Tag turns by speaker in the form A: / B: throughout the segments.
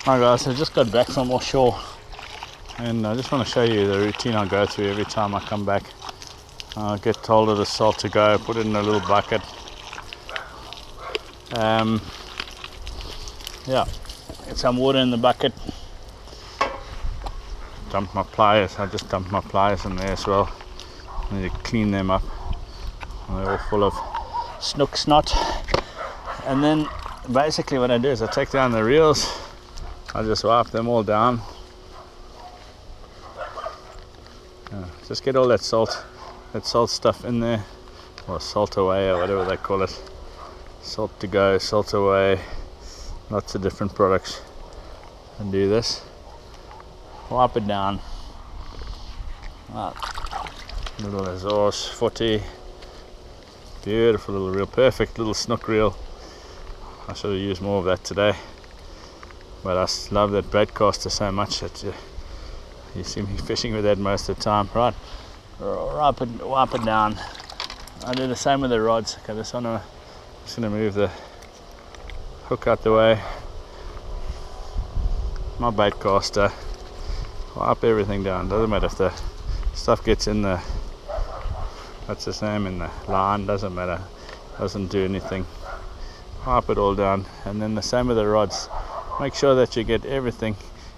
A: Hi guys, I just got back from offshore and I just want to show you the routine I go through every time I come back. I get hold of the salt to go, put it in a little bucket. Yeah, get some water in the bucket. Dump my pliers. I just dumped my pliers in there as well. I need to clean them up. They're all full of snook snot. And then basically what I do is I take down the reels. I just wipe them all down. Just get all that salt stuff in there, or salt away, or whatever they call it. Salt to go, salt away, lots of different products. And do this. Wipe it down. Little Azores 40. Beautiful little reel, perfect little snook reel. I should have used more of that today. But I love that braidcaster so much that you see me fishing with that most of the time. Right, wipe it down. I do the same with the rods. Okay, this one I'm just going to move the hook out the way. My baitcaster. Wipe everything down. Doesn't matter if the stuff gets in the, what's his name, in the line. Doesn't matter. Doesn't do anything. Wipe it all down. And then the same with the rods. Make sure that you get everything,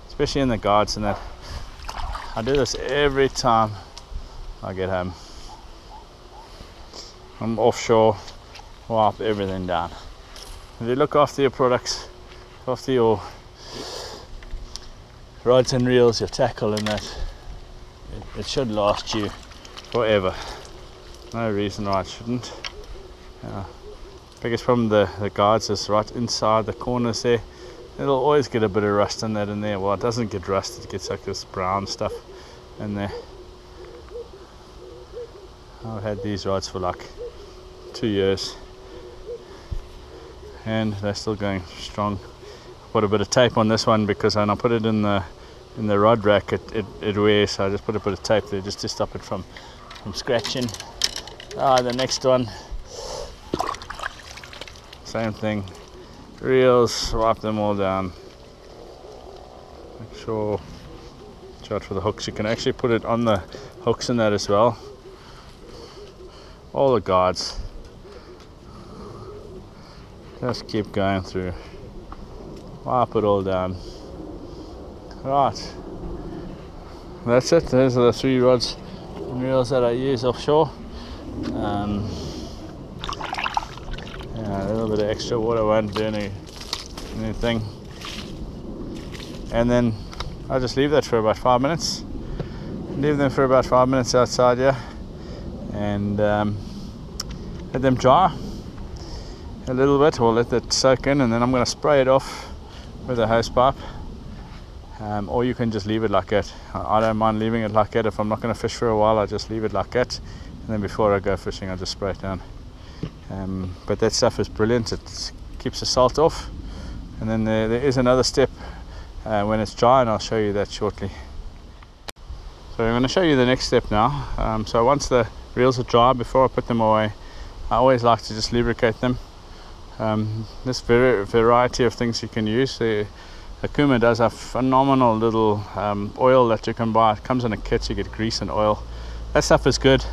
A: especially in the guards and that. I do this every time I get home. I'm offshore, wipe everything down. If you look after your products, after your rods and reels, your tackle and that, it should last you forever. No reason why it shouldn't. Biggest problem the guards is right inside the corners there. It'll always get a bit of rust in that in there. Well, it doesn't get rust, it gets like this brown stuff in there. I've had these rods for like 2 years and they're still going strong. Put a bit of tape on this one because when I put it in the rod rack it wears, so I just put a bit of tape there just to stop it from scratching. The next one, same thing. Reels, wipe them all down. Make sure, watch out for the hooks. You can actually put it on the hooks in that as well. All the guards. Just keep going through. Wipe it all down. Right. That's it. Those are the 3 rods and reels that I use offshore. A little bit of extra water won't do anything. And then I just leave that for about 5 minutes. Leave them for about 5 minutes outside here, and let them dry a little bit, or let that soak in, and then I'm going to spray it off with a hose pipe. Or you can just leave it like that. I don't mind leaving it like that. If I'm not going to fish for a while, I just leave it like that, and then before I go fishing I just spray it down. But that stuff is brilliant. It keeps the salt off. And then there is another step when it's dry, and I'll show you that shortly. So I'm going to show you the next step now. So once the reels are dry, before I put them away, I always like to just lubricate them. There's variety of things you can use. The Okuma does a phenomenal little oil that you can buy. It comes in a kit, you get grease and oil. That stuff is good.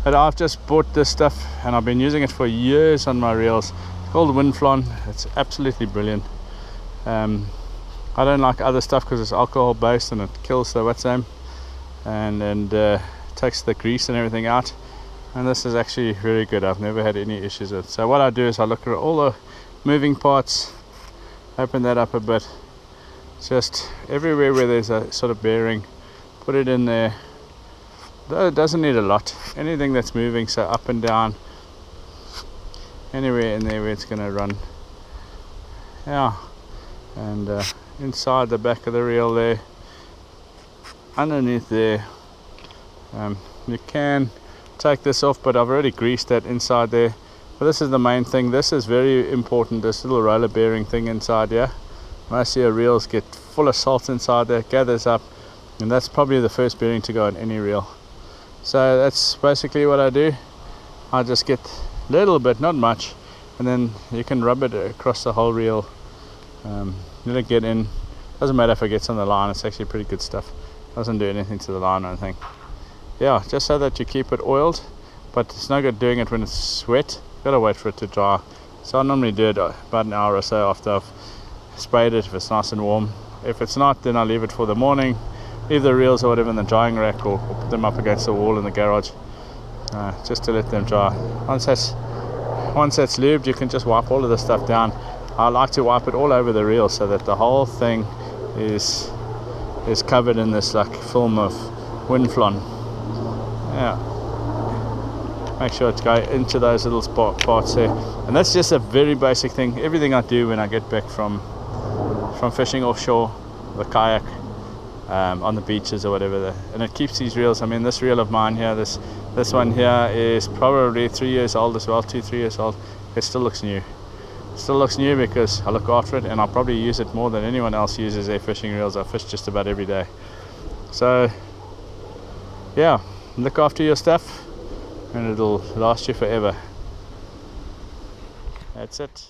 A: But I've just bought this stuff and I've been using it for years on my reels. It's called Winflon. It's absolutely brilliant. I don't like other stuff because it's alcohol based and it kills the wet name and takes the grease and everything out. And this is actually very good. I've never had any issues with it. So what I do is I look at all the moving parts, open that up a bit, just everywhere where there's a sort of bearing, put it in there. It doesn't need a lot. Anything that's moving, so up and down, anywhere in there where it's going to run. And inside the back of the reel there, underneath there, you can take this off, but I've already greased that inside there. But this is the main thing. This is very important, this little roller bearing thing inside here. Most of your reels get full of salt inside there, it gathers up, and that's probably the first bearing to go on any reel. So that's basically what I do. I just get a little bit, not much, and then you can rub it across the whole reel. Let it get in, Doesn't matter if it gets on the line, it's actually pretty good stuff. Doesn't do anything to the line or anything. Yeah, just so that you keep it oiled, but it's no good doing it when it's wet. Gotta wait for it to dry. So I normally do it about an hour or so after I've sprayed it, if it's nice and warm. If it's not, then I leave it for the morning, leave the reels or whatever in the drying rack, or put them up against the wall in the garage, just to let them dry. Once that's lubed, you can just wipe all of this stuff down. I like to wipe it all over the reel so that the whole thing is covered in this like film of Winflon. Yeah, make sure it's going into those little parts there. And that's just a very basic thing. Everything I do when I get back from fishing offshore, the kayak, on the beaches or whatever, and it keeps these reels. I mean, this reel of mine here, this one here is probably 3 years old as well, 2-3 years old. It still looks new. Still looks new because I look after it, and I probably use it more than anyone else uses their fishing reels. I fish just about every day. So yeah, look after your stuff and it'll last you forever. That's it.